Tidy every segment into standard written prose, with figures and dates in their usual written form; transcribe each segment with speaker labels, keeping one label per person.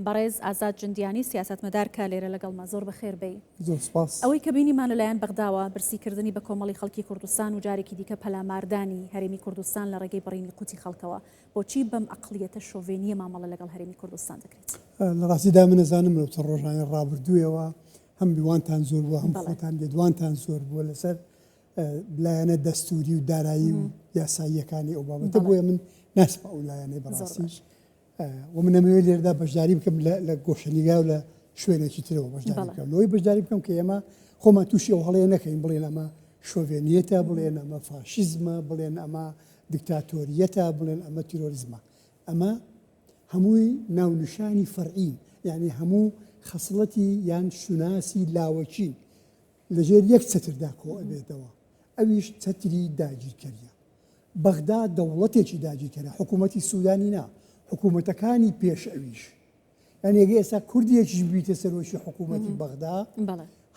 Speaker 1: بەڕێز ئازاد جندیانی سیاسەتمەدار کە لێرە لەگەڵمە زۆر بەخێر بێ.
Speaker 2: زۆر سپاس.
Speaker 1: ئەوەی کە بینیمان لەلایەن بەغداوە برسیکردنی بە کۆمەڵی خەڵکی کوردستان و جارێکی دیکە پەلاماردانی هەرێمی کوردستان لە ڕێگەی بڕینی قوتی خەڵکەوە، بۆچی بەم ئەقلیەتە شۆڤێنیە مامەڵە لەگەڵ هەرێمی کوردستان دەکرێت؟
Speaker 2: لە ڕاستیدا من نەزانم لەو چەند ڕۆژانەی ڕابردوویەوە هەم بیوانتان زۆر بووە، هەم خۆتان لێدوانتان زۆر بووە لەسەر لایەنە دەستوری و دارایی و یاساییەکانی ئەو بابەتە، بۆیە من ناسپا ئەو لایەنەی بەڕاستی و من ئەمەوێت لێرەدا بەشداری بکەم لە گۆشەنیگا و لە شوێنێکی ترەوە بەشداری بکەم، لەوەی بەشداری بکەم کە ئێمە خۆمان تووشی ئەو هەڵەیە نەکەین، بڵێن ئەمە شۆڤێنیەتە، بڵێن ئەمە فاشیزمە، بڵێن ئەمە دیکتاتۆریەتە، بڵێن ئەمە تیرۆریزمە. ئەمە هەمووی ناونشانی فەرعین، یعنی هەموو خەسڵەتی یان شوناسی لاوەچین لەژێر یەک چەتردا کۆ ئەبێتەوە، ئەویش چەتری داگیرکاریە. بەغدا دەوڵەتێکی داگیرکارە، حکوومەتی سوودانی نا، حکوومەتەکانی پێش ئەویش. یان ئێگە ئێستا کوردیەکیش بیتە سەرۆشی حکوومەتی بەغدا،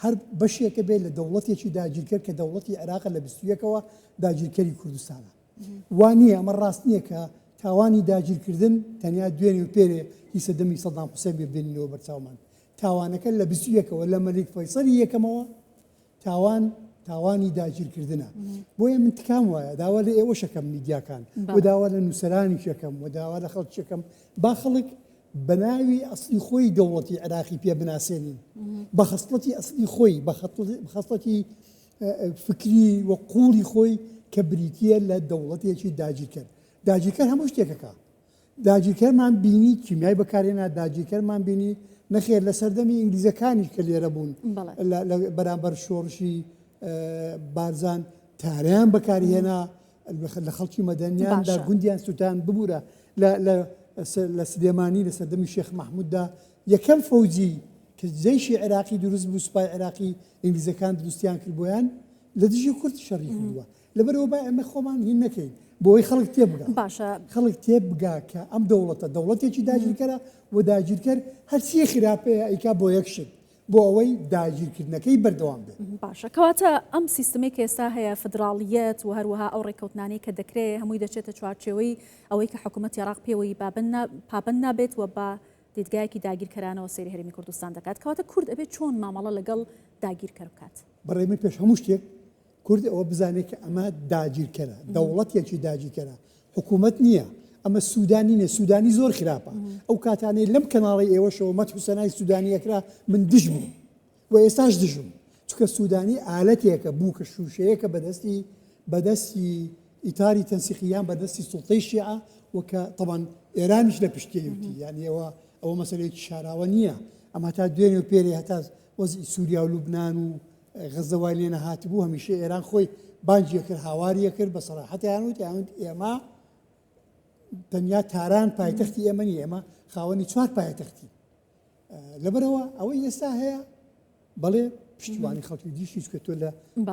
Speaker 2: هەر بەشێکە بێت لە دەوڵەتێکی داگیرکەر کە دەوڵەتی عێراقە لە 21ەوە داگیرکەری کوردستانە. وانە ئەمە ڕاست نییە کە تاوانی داگیرکردن تەنیا دوێنێ و پێرێ هی سەدەمی سەدام حوسێن بێنینەوە بەرچاومان. تاوانەکە لە 21ەوە لە مەلیک فەیسەڵی یەکەمەوە تاوانی داگیرکردنە. بۆیە من تکام وایە داوا لە ئێوە شەکەم میدیاکان و داوا لە نووسەرانی شەکەم و داوا لە خەڵک شەکەم با خەڵک بە ناوی ئەسلی خۆی دەوڵەتی عێراقی پێ بناسێنین، بە خەسڵەتی ئەسلی خۆی، بە خەسڵەتی فکری و قوڵی خۆی کە بریتیە لە دەوڵەتێکی داگیرکرد. داگیرکەر هەموو شتێکەکە. داگیرکەرمان بینی کیمیای بەکارهێنا، داگیرکەرمان بینی نەخێر لە سەردەمی ئینگلیزەکانی کە لێرە بوون بەرامبەر شۆڕشی بارزان تاریان بەکارهێنا، لە خەڵکی مەدەنیاندا گوندیان سووتان ببوورە. لە سلێمانی لە سەردەمی شێخ مەحمووددا یەکەم فەوجی کە جەیشی عێراقی دروست بوو، سوپای عێراقی ئینگلیزەکان دروستیان کرد بۆیان لە دژی کورد شەڕی کردووە. لەبەرەوە با ئەمە خۆمان هین نەکەین بۆی خەڵک تێبگا، خەڵک تێبگا کە ئەم دەوڵەتێکی داگیرکەرە و داگیرکەر هەرچی خراپەیە ئەیکا بۆ یەک شت، بۆ ئەوەی داگیرکردنەکەی بەردەوام بێت.
Speaker 1: باشە، کەواتە ئەم سیستمی کە ئێستا هەیە فدراڵیەت و هەروەها ئەو ڕێکەوتنانەی کە دەکرێت هەمووی دەچێتە چوارچێوەی ئەوەی کە حکوومەتی عێراق پێوەی پابند نابێت و بە دیدگایەکی داگیرکەرانەوە سەیری هەرێمی کوردستان دەکات. کەواتە کورد ئەبێت چۆن مامەڵە لەگەڵ داگیرکەر بکات؟
Speaker 2: بەڕێمە پێش هەموو شتێک کورد ئەوە بزانێت کە ئەمە داگیرکەرە، دەوڵەتێکی داگیرکەرە، حکوومەت نییە، ئەمە سوودانی نیە، سوودانی زۆر خراپە. ئەو کاتانەی لەم کەناڵی ئێوەشەوە مەت حوسەنای سوودانی ئەکرا من دژ بووم و ئێستاش دژم، چونکە سوودانی ئالەتێکە بوو کە شوشەیەکە بەدەستی ئیتاری تەنسیقیان بەدەستی سوڵتەی شیعە وکە طبعاً ئێرانیش لە پشتێوتی، یعنی ئەوە مەسەلەیەکی شاراوە نییە. ئەمە تا دوێنێ و پێرێ هەتا وەزی سووریا و لوبنان و غەزەوای لێنە هاتبوو هەمیشە ئێران خۆی بانجیە کرد، هاواریە کرد، بە سەراحەتیان وت ئێمە تەنیا تاران پایتەختی ئێمە نیە، ئێمە خاوەنی 4 پایتەختی. لەبەرەوە ئەوەی ئێستا هەیە بەڵێ پشتیوانی خەڵکی دیشی چکە تۆ لە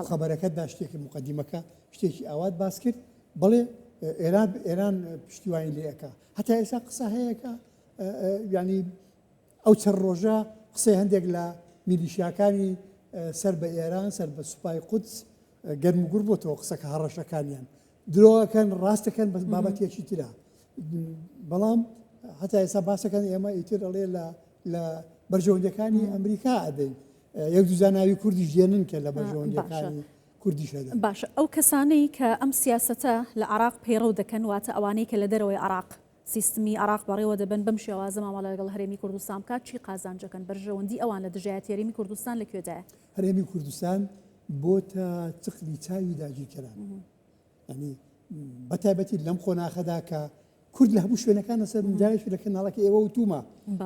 Speaker 2: خەبەرەکەتدا شتێکی مقدیمەکە شتێکی ئاوات باس کرد، بڵێ ئێران پشتیوانی لێەکە. هەتا ئێستا قسە هەیەکە، ینی ئەو چەند ڕۆژە قسەی هەندێک لە میلیشیاکانی سەر بە ئێران، سەر بە سوپای قودس گەرم و گوڕ بۆتەوە قسەکە هەڕەشەکانیان درۆەکەن، ڕاستەکەن بە بابەتێکی ترا. بەڵام هەتا ئێستا باسەکەن ئێمە ئیتر ئەڵێ لە بەرژەوەندەکانی ئەمریکا ئەدەین، یەک دوو زاناوی کوردیش دێنن کە لە بەرژەوەندەکانی کوردیشەدا.
Speaker 1: باشە، ئەو کەسانەی کە ئەم سیاسەتە لە عێراق پەیڕەو دەکەن، واتە ئەوانەی کە لە دەرەوەی عێراق سیستمی عێراق بەڕێوە دەبن، بەم شێوازە مامەڵە لەگەڵ هەرێمی کوردستان بکات، چی قازانجەکەن؟ بەرژەوەندی ئەوان لە دژایەتی هەرێمی کوردستان لەکوێدایە؟
Speaker 2: هەرێمی کوردستان بۆتە چقلی چاوی داگیرکەران، ینی بەتایبەتی لەم خۆناخەدا کە کورد لە هەموو شوێنەکانە سەر منجایش لە کەناڵەکە ئێوە وتومە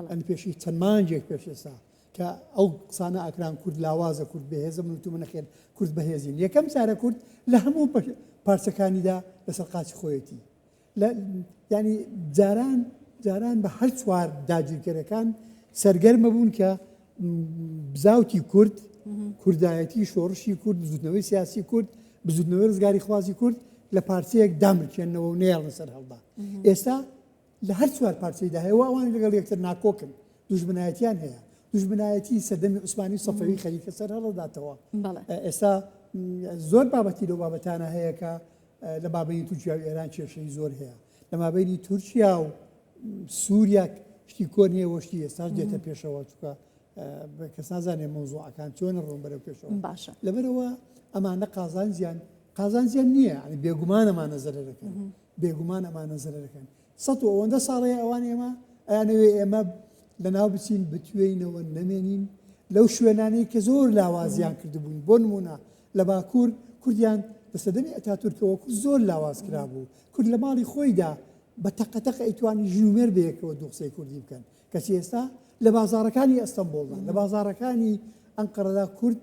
Speaker 2: ئەنی پێشی چەند مانجێک پێش ئێستا کە ئەو قسانە ئەکران کورد لاوازە، کورد بەهێزە، من وتومە نەخێر کورد بەهێزین. یەکەم جارە کورد لە هەموو پارچەکانیدا لەسەر قاچی خۆیەتی، ینی جاران بە هەر 4 داگیرکەرەکان سەرگەرمە بوون کە بزاوتی کورد، کوردایەتی، شۆڕشی کورد، بزوتنەوەی سیاسی کورد، بزوتنەوەی ڕزگاری خوازی کورد لە پارچەیەک دامرکێنەوە و نێڵنە سەر هەڵدا. ئێستا لە هەر 4 پارچەیدا هەیە و ئەوانی لەگەڵ یەکتر ناکۆکن، دوژمنایەتیان هەیە، دوژمنایەتی سەردەمی عوسمانی سەفەوی خەریکە سەر هەڵداتەوە. ئێستا زۆر بابەتی لەو بابەتانە هەیە کە لە مابەینی تورکیا و ئێران کێشەی زۆر هەیە، لە مابەینی تورکیا و سووریا شتی کۆن هەیە وەشتی ئێستاش دێتە پێشەوە چکە کەس نازانێ مۆزوعەکان چۆن ڕۆن بەرەو پێشەوە
Speaker 1: باشە
Speaker 2: لەبەرەوە ئەمانە قازان زیان نییە ینی بێگومان ئەمانە زەرەکەن بێگومان ئەمانە زەرەکەن 100 ساڵەیە ئەوان ئێمە ئەیانەوێ ئێمە لەناو بچین بتوێینەوە نەمێنین لەو شوێنانەی کە زۆر لاوازیان کردبووین بۆ نمونە لە باکوور کوردیان بە سەدەمی ئەتاتورکەوە زۆر لاواز کرابوو کورد لە ماڵی خۆیدا بە تەقەتەق ئەیتوانی ژنومێر بەیەکەوە دوو قسەی کوردی بکەن کەچی ئێستا لە بازارەکانی ئەستەمبۆڵدا لە بازارەکانی ئەنقەرەدا کورد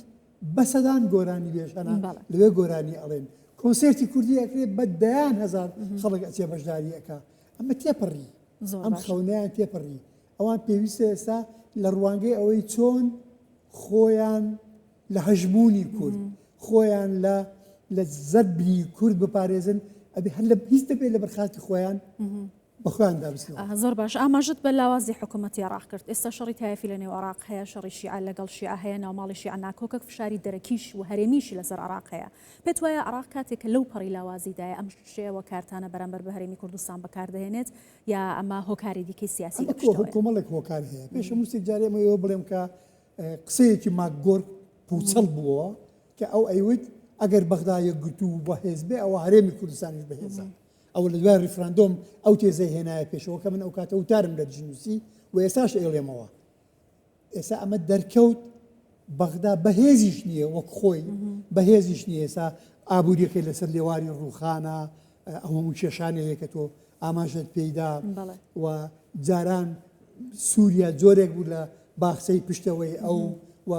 Speaker 2: بەسەدان گۆرانی بێژەنە لەوێ گۆرانی ئەڵێن کۆنسێرتی کوردی ئەکرێت بە دەیان هەزار خەڵک ئەچێ بەشداری ئەکا ئەمە تێپەڕی ئەم خەونیان تێپەڕی ئەوان پێویستە ئێستا لە ڕوانگەی ئەوەی چۆن خۆیان لە هەژمونی کورد خۆیان لە زەربی کورد بپارێزن ئەبێ هەر لە هیچ دەبێت لە بەرخاستی خۆیان بە خۆیان دابستنەوە
Speaker 1: زۆر باش ئاماژت بە لاوازی حکوومەتی عێراق کرد ئێستا شەڕی تایەفی لە نێو عێراق هەیە شەڕی شیعە لەگەڵ شیعە هەیە ناوماڵی شیعە ناکۆکە فشاری دەرەکیش و هەرێمیشی لەسەر عێراق هەیە پێت وایە عێراق کاتێک کە لەو پەڕی لاوازیدایە ئەم شێوە کارتانە بەرامبەر بە هەرێمی کوردستان بەکاردەهێنێت یا ئەمە هۆکاری دیکەی سیاسی
Speaker 2: کۆمەڵێک هۆکار هەیە پێش هەمووسێک جارێمەوە بڵێم کە قسەیەکی ماگۆر پوچەڵ بووە کە ئەو ئەیوت ئەگەر بەغدایە گوتو بە هێزبێ ئەوە هەرێمی کوردستانیش بەهێزە ئەو لە دوای ریفراندۆم ئەو تێزەی هێنایە پێشەوە کە من ئەو کاتە وتارم لە دژنووسی و ئێستاش ئێڵێمەوە ئێستا ئەمە دەرکەوت بەغدا بەهێزیش نییە وەک خۆی بەهێزیش نییە ئێستا ئابوووریەکەی لەسەر لێواری ڕووخانە ئەو هەموو کێشانەیە کە تۆ ئاماژت پێیدا و جاران سووریا جۆرێک بوو لە باخچەی پشتەوەی ئەو و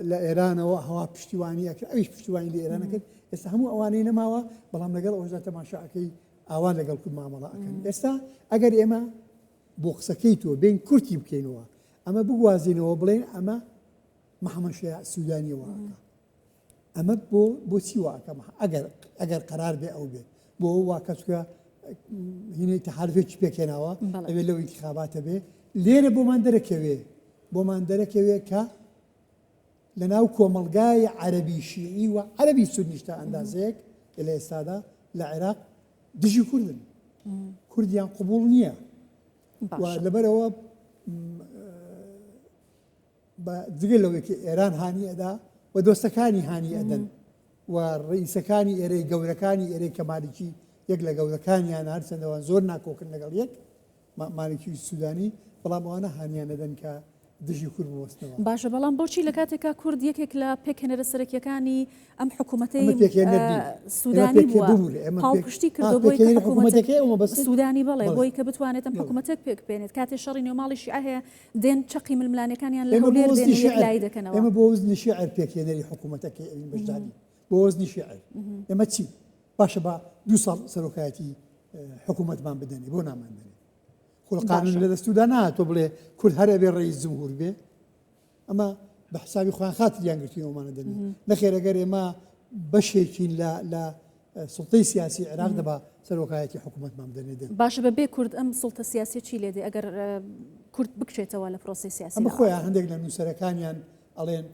Speaker 2: لە ئێرانەوە هەوا پشتیوانی ئەکرد ئەویش پشتیوانی لە ئێرانە کرد ئێستا هەموو ئەوانەی نەماوە بەڵام لەگەڵ ئەوژدا تەماشاکەی ئاوان لەگەڵ کورد مامەڵە ئەکەن ئێستا ئەگەر ئێمە بۆ قسەکەی تۆ بین کورتی بکەینەوە ئەمە بگوازینەوە بڵێن ئەمە محەمەشەیە سوودانیەوەکە ئەمە بۆ چی واکە ئەگەر قەرار بێ ئەو بێت بۆ واکە چکە هینەی تەحالفێکی پێکێناوە ئەوێ لەو ئینتیخاباتە بێ لێرە بۆمان دەرەکەوێ کە لەناو کۆمەلگای عەرەبی شیعی و عەرەبی سونیشتا ئەندازەیەک لە ئێستادا لە عێراق دژی کوردن کوردیان قبوڵ نییە و لەبەرەوە جگە لەوەیەکی ئێران هانی ئەدا و دۆستەکانی هانی ئەدەن و ڕئیسەکانی ئێرەی گەورەکانی ئێرەی کە مالکی یەک لە گەورەکانیان هەرچەندەوەن زۆر ناکۆکن لەگەڵ یەک مالکی سوودانی بەڵام ئەوانە هانیان ئەدەن کە دژی کورد بوەستنەوە
Speaker 1: باشە بەڵام بۆچی لە کاتێکا کورد یەکێک لە پێکهێنەرە سەرەکیەکانی ئەم حکوومەتەی سوودانی بووە پاڵپشتی کردو بۆی سوودانی بڵێ بۆی کە بتوانێت ئەم حکوومەتێک پێکبێنێت کاتێ شەڕی نێوماڵی شیعە هەیە دێن چەقی ململانەکانیان لە هەولێر دێن لای دەکەنەوە
Speaker 2: ئێمە بۆ وزنی شیعر پێکهێنەری حکوومەتەکەی ئەوین بەشداری بۆ وزنی شیعر ئێمە چی باشە بە 2 ساڵ سەرۆکایەتی حکوومەتمان بدەنێ بۆ ناماندنێ قانون لە دەستودا نهاتۆ بڵێ کورد هەر ئەبێ ڕئیس جمهور بێ ئەمە بە حسابی خۆیان خاتریان گرتوینەوەمانە دەنێ نەخێر ئەگەر ئێمە بەشێکین لە سوڵتەی سیاسی عێراق دەبا سەرۆکایەتی حکوومەتمان بدەنێ دێن
Speaker 1: باشە بەبێ کورد ئەم سوڵتە سیاسی چی لێدێ ئەگەر کورد بکشێتەوە لە پرۆسی سیاسی
Speaker 2: ئەمە خۆیان هەندێک لە نووسەرەکانیان ئەڵێن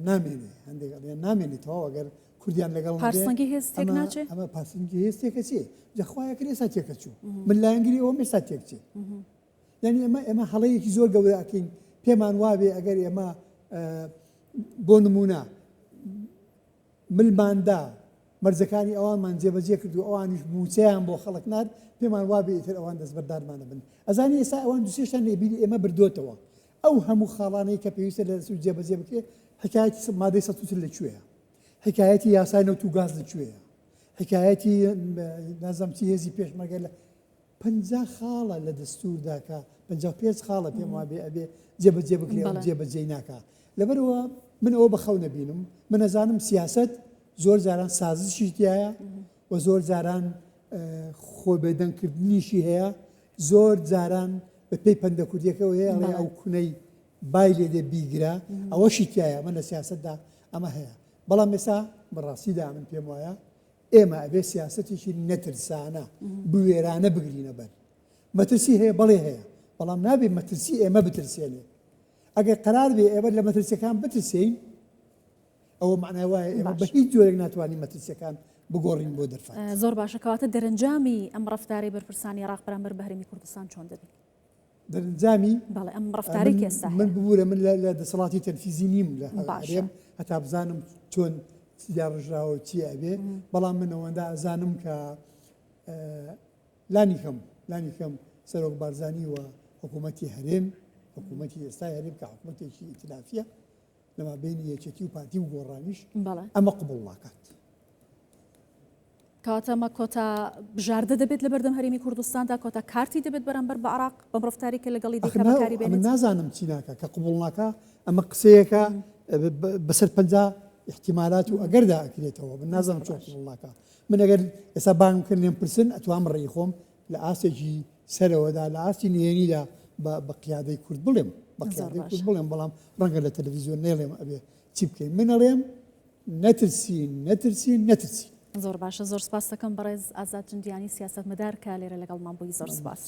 Speaker 2: نامێنێ هەندێک ئەڵێن نامێنێتەوە ئەگەر کوردیان لەگەڵ
Speaker 1: پارسەنگی هێز تێک ناچێت
Speaker 2: ئەمە پارسەنگی هێز تێکە چێ جەخوایە کرد ئێستا تێکە چوو من لایەنگری ئەوە ئێستا تێک چێ یعنی ئێمە هەڵەیەکی زۆر گەورە ئەکەین پێمان وابێ ئەگەر ئێمە بۆ نمونە ملماندا مەرجەکانی ئەوانمان جێبەجێ کردو ئەوانیش موچەیان بۆ خەڵک نار پێمان وابێ ئیتر ئەوان دەستبەردارمانە بن ئەزانی ئێستا ئەوان دوسێشتان لێبیری ئێمە بردوتەوە ئەو هەموو خاڵانەی کە پێویستە لە دەست جێبەجێ بکرێ حکایەتی مادەی 130 لەکوێیە حکایەتی یاسای نەوت و گاز لەکوێیە حکایەتی نازەم چی هێزی پێشمەرگە لە 50 خاڵە لە دەستوردا کە 55 خاڵە پێم وابێ ئەبێ جێبەجێ بکرێ ئەو جێبەجێ ناکا لەبەرەوە من ئەوە بەخەو نەبینم من ئەزانم سیاست زۆر جاران سازشی تایە و زۆر جاران خۆ بێدەنگکردنیشی هەیە زۆر جاران بە پێی پەندە کوردیەکەەوە هەیە ئەڵێ ئەو کونەی بای لێدێ بیگرە ئەوەشی تایە من لە سیاستدا ئەمە هەیە بەڵام ئێستا بەڕاستیدا من پێم وایە ئێمە ئەبێ سیاسەتێکی نەترسانە بوێرانە بگرینە بەر مەترسی هەیە بەڵێ هەیە بەڵام نابێ مەترسی ئێمە بترسێنێ ئەگەر قەرار بێ ئێمە لە مەترسیەکان بترسین ئەوە معنای وایە ئێمە بە هیچ جۆرێک ناتوانین مەترسیەکان بگۆڕین بۆ دەرفات
Speaker 1: زۆر باشە کەواتە دەرەنجامی ئەم ڕەفتاری بەرپرسانی عێراق بەرامبەر بە هەرێمی کوردستان چۆن دەبێت
Speaker 2: دەرنجامی
Speaker 1: بەڵێ ئەم ڕفتاری کێستا
Speaker 2: من ببوورە من لە دەسەڵاتی تەنفیزی نیم لە
Speaker 1: باشە.
Speaker 2: هەرێم هەتا بزانم چۆن چیا ڕژراوە چی ئەبێ بەڵام من ئەوەندا ئەزانم کە لانی کەم سەرۆک بارزانی و حکوومەتی هەرێم حکوومەتی ئێستای هەرێم کە حکوومەتێکی ئیتلافیە لەما بینی یەکێتی و پارتی و گۆڕانیش
Speaker 1: بەڵێ
Speaker 2: ئەمە قبوڵ ناکات.
Speaker 1: کاتەمە کۆتا بژاردە دەبێت لە بەردەم هەرێمی کوردستاندا کۆتا کارتی دەبێت بەرامبەر بە عراق بەم ڕفتاری کە لەگەڵی دیکە بەکاری
Speaker 2: من
Speaker 1: بێنێت
Speaker 2: نازانم چی ناکە کە قبوڵ ناکە ئەمە قسەیەکە بەسەر پەنجا احتیمالات و ئەگەردا ئەکرێتەوە من نازانم چۆن قبوڵ ناکە من ئەگەر ئێستا بانم کرد لێم پرسن ئەتوام ڕێی خۆم لە ئاستێکی سەرەوەدا لە ئاستی نوێنیدا بە قیادەی کورد بڵێم بە قیادەی کورد بڵێم بەڵام ڕەنگە لە تەلەڤیزیۆن نێڵێم ئەبێ چی بکەین من ئەڵێم نەترسین
Speaker 1: زۆر باشە زۆر سپاس دەکەم بەڕێز ئازاد جندیانی سیاسەتمەدار کە لێرە لەگەڵمان بووی زۆر سپاس.